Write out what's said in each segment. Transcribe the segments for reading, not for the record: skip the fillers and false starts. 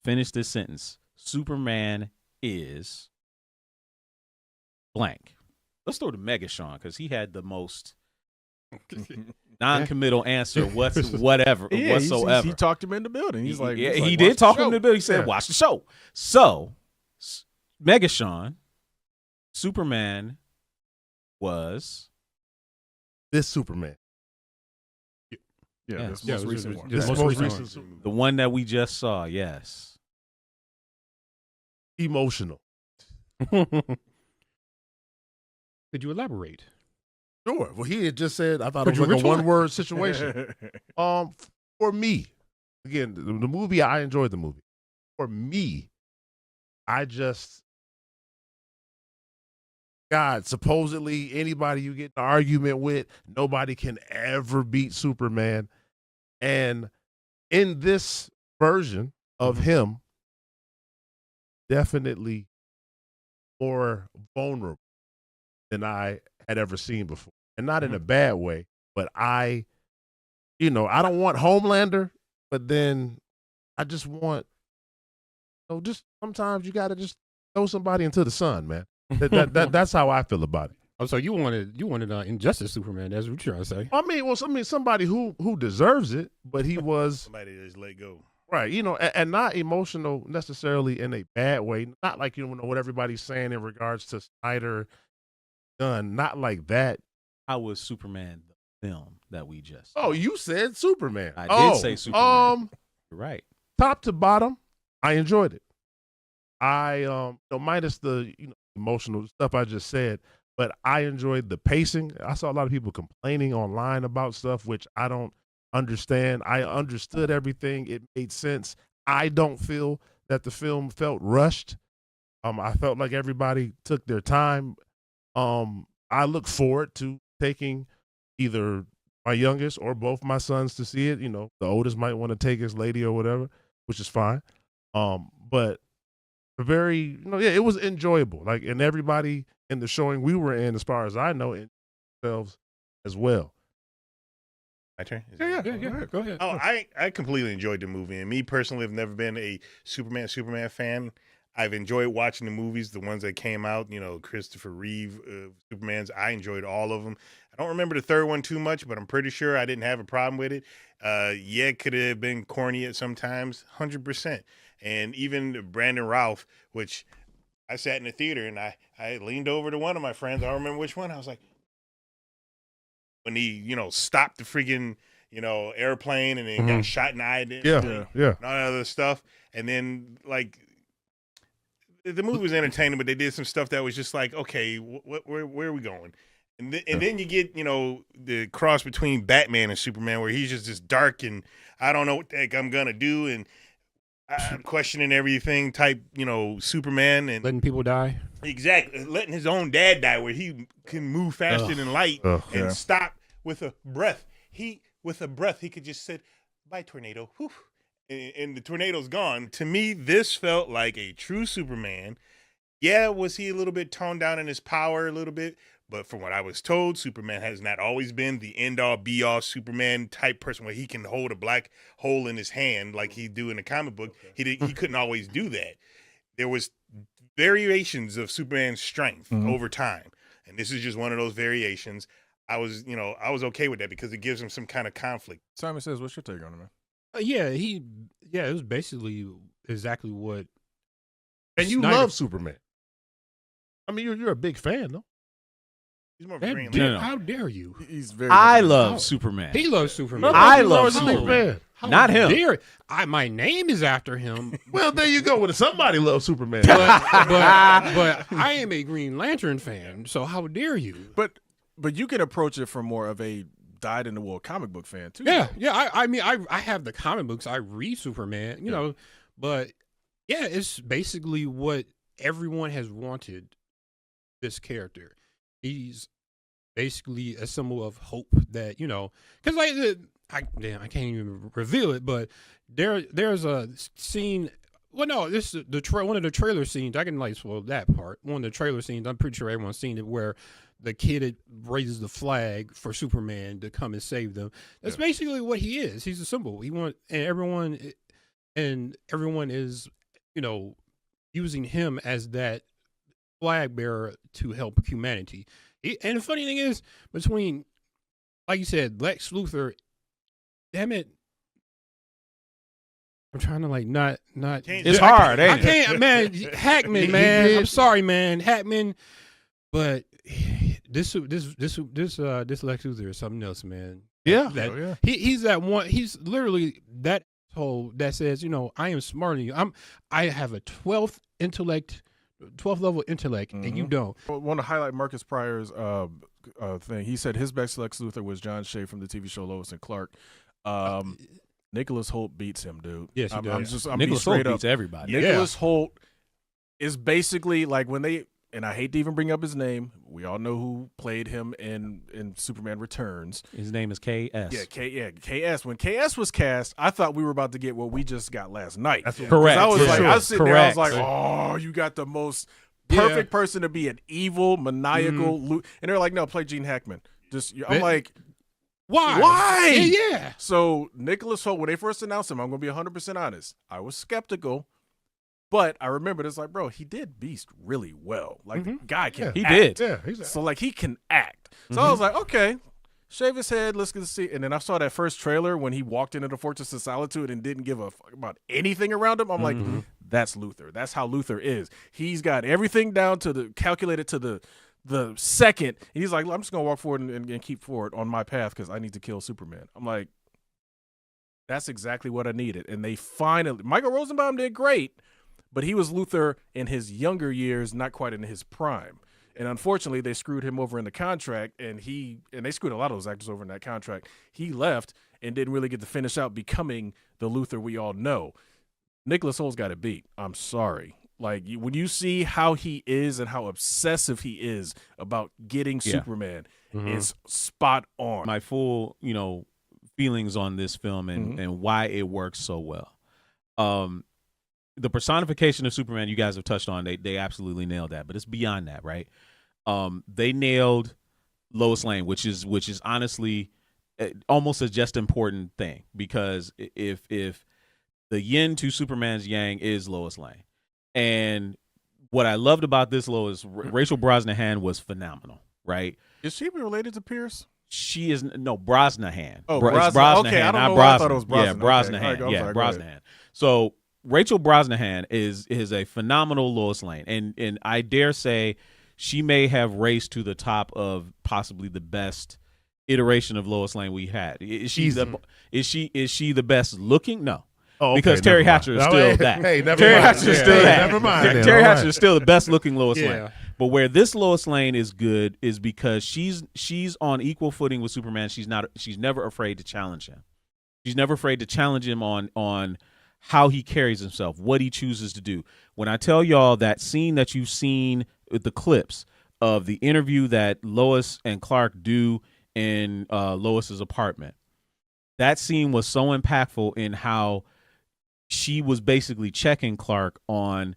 finish this sentence. Superman is blank. Let's throw to Mega Sean because he had the most non-committal answer whatsoever. He talked him in the building. He's like, he did talk him in the building. He said, watch the show. So, Mega Sean, Superman was this Superman. Yeah, yes. this most recent one. This most recent Superman. The one that we just saw, yes. Emotional. Could you elaborate? Sure. Well, he had just said, I thought it was like a one-word situation. For me, again, the movie, I enjoyed the movie. For me, God, supposedly anybody you get in an argument with, nobody can ever beat Superman. And in this version of him, definitely more vulnerable than I had ever seen before. And not in a bad way, but I don't want Homelander, but then I just want, just sometimes you got to just throw somebody into the sun, man. That's how I feel about it. Oh, so you wanted Injustice Superman? That's what you're trying to say. I mean, somebody who deserves it, but he was somebody that just let go, right? And not emotional necessarily in a bad way. Not like what everybody's saying in regards to Snyder, Gunn. Not like that. How was Superman the film that we just? Oh, you said Superman. I did say Superman. You're right. Top to bottom, I enjoyed it. I minus the emotional stuff I just said, but I enjoyed the pacing. I saw a lot of people complaining online about stuff which I don't understand. I understood everything. It made sense. I don't feel that the film felt rushed. I felt like everybody took their time. I look forward to taking either my youngest or both my sons to see it. The oldest might want to take his lady or whatever, which is fine. But very, it was enjoyable. Like, and everybody in the showing we were in, as far as I know, themselves as well. My turn? Yeah. Go ahead. Oh, I completely enjoyed the movie. And me personally have never been a Superman fan. I've enjoyed watching the movies, the ones that came out, Christopher Reeve, Superman's. I enjoyed all of them. I don't remember the third one too much, but I'm pretty sure I didn't have a problem with it. It could have been corny at some times, 100%. And even Brandon Routh, which I sat in the theater and I leaned over to one of my friends. I don't remember which one. I was like, when he, stopped the freaking, airplane and then got shot in the eye. Yeah. And all that other stuff. And then, like, the movie was entertaining, but they did some stuff that was just like, okay, where are we going? And then you get, the cross between Batman and Superman, where he's just this dark and I don't know what the heck I'm gonna do, and I'm questioning everything type, Superman, and letting people die. Exactly, letting his own dad die, where he can move faster than light and stop with a breath. He could just say, "Bye, tornado." Whew. And the tornado's gone. To me, this felt like a true Superman. Yeah, was he a little bit toned down in his power a little bit? But from what I was told, Superman has not always been the end-all, be-all Superman type person where he can hold a black hole in his hand like he do in the comic book. He couldn't always do that. There was variations of Superman's strength over time. And this is just one of those variations. I was okay with that because it gives him some kind of conflict. Simon says, what's your take on it, man? It was basically exactly what. And you love Superman. I mean, you're a big fan, though. He's more Green Lantern. How dare you? He's very. I love Superman. He loves Superman. I love Superman. Not him. My name is after him. Well, there you go. Somebody loves Superman. But I am a Green Lantern fan. So how dare you? But you can approach it from more of a dyed-in-the-wool comic book fan too. Yeah. I mean, I have the comic books. I read Superman. You know, but yeah, it's basically what everyone has wanted. This character. He's basically a symbol of hope that, because I can't even reveal it, but there's a scene. Well, no, this is one of the trailer scenes. I can spoil that part. One of the trailer scenes. I'm pretty sure everyone's seen it, where the kid raises the flag for Superman to come and save them. That's basically what he is. He's a symbol. And everyone is using him as that flag bearer to help humanity. And the funny thing is, between, like you said, Lex Luthor, damn it, I'm trying to not. It's hard, ain't I can't, man. Hackman, man. I'm sorry, man, Hackman, but this Lex Luthor is something else, man. Yeah, He's that one. He's literally that asshole that says, I am smarter than you. I have a 12th level intellect, and you don't. I want to highlight Marcus Pryor's thing. He said his best Lex Luthor was John Shea from the TV show Lois and Clark. Nicholas Hoult beats him, dude. Yes, he does. Nicholas Hoult beats everybody. Nicholas Hoult is basically like when they, and I hate to even bring up his name. We all know who played him in Superman Returns. His name is K.S. Yeah, KS. When KS was cast, I thought we were about to get what we just got last night. That's correct. I was Yeah. like, Sure. I was sitting there, I was like, Correct. oh, you got the most perfect person to be an evil, maniacal, and they're like, no, play Gene Hackman. I'm like, Why? Yeah. So Nicholas Hoult, when they first announced him, I'm going to be 100% honest, I was skeptical, but I remembered it's like, bro, he did Beast really well. Like, the guy can He act. did. Yeah, he's So, like, he can act. So I was like, okay, shave his head, let's get to see. And then I saw that first trailer when he walked into the Fortress of Solitude and didn't give a fuck about anything around him. I'm like, that's Luthor. That's how Luthor is. He's got everything down to the calculated to the second. And he's like, I'm just going to walk forward and keep forward on my path because I need to kill Superman. I'm like, that's exactly what I needed. And they finally, Michael Rosenbaum did great, but he was Luthor in his younger years, not quite in his prime. And unfortunately, they screwed him over in the contract, and they screwed a lot of those actors over in that contract. He left and didn't really get to finish out becoming the Luthor we all know. Nicholas Holt's got it beat. I'm sorry. Like, when you see how he is and how obsessive he is about getting Superman, it's spot on. My full, feelings on this film and why it works so well. The personification of Superman, you guys have touched on, they absolutely nailed that, but it's beyond that, right? They nailed Lois Lane, which is honestly almost a just important thing, because if the yin to Superman's yang is Lois Lane. And what I loved about this Lois, Rachel Brosnahan was phenomenal, right? Is she related to Pierce? She is Brosnahan. Oh, It's Brosnahan. Okay, I don't know why I thought it was Brosnahan. Yeah, Brosnahan. Okay. Yeah, Brosnahan. So Rachel Brosnahan is a phenomenal Lois Lane, and I dare say she may have raced to the top of possibly the best iteration of Lois Lane we had. Is she the best looking? No. Oh, okay, because Terry Hatcher is still that. Hey, never Terry mind. Hatcher is still that. Never mind. Terry Hatcher is still the best looking Lois Yeah. Lane. But where this Lois Lane is good is because she's on equal footing with Superman. She's never afraid to challenge him. She's never afraid to challenge him on how he carries himself, what he chooses to do. When I tell y'all that scene that you've seen with the clips of the interview that Lois and Clark do in Lois's apartment, that scene was so impactful in how she was basically checking Clark on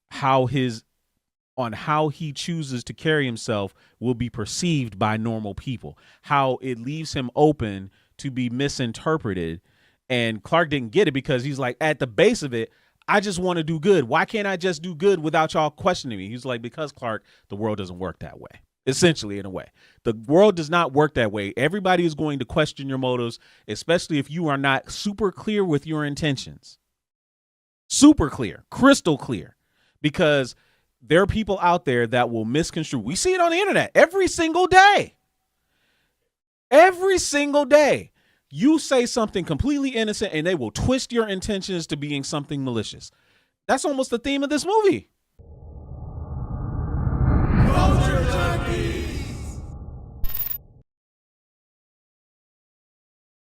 how he chooses to carry himself will be perceived by normal people, how it leaves him open to be misinterpreted. And Clark didn't get it because he's like, at the base of it, I just want to do good. Why can't I just do good without y'all questioning me? He's like, because Clark, the world doesn't work that way. Essentially, in a way, the world does not work that way. Everybody is going to question your motives, especially if you are not super clear with your intentions. Super clear, crystal clear, because there are people out there that will misconstrue. We see it on the internet every single day. Every single day. You say something completely innocent and they will twist your intentions to being something malicious. That's almost the theme of this movie. Culture Junkies.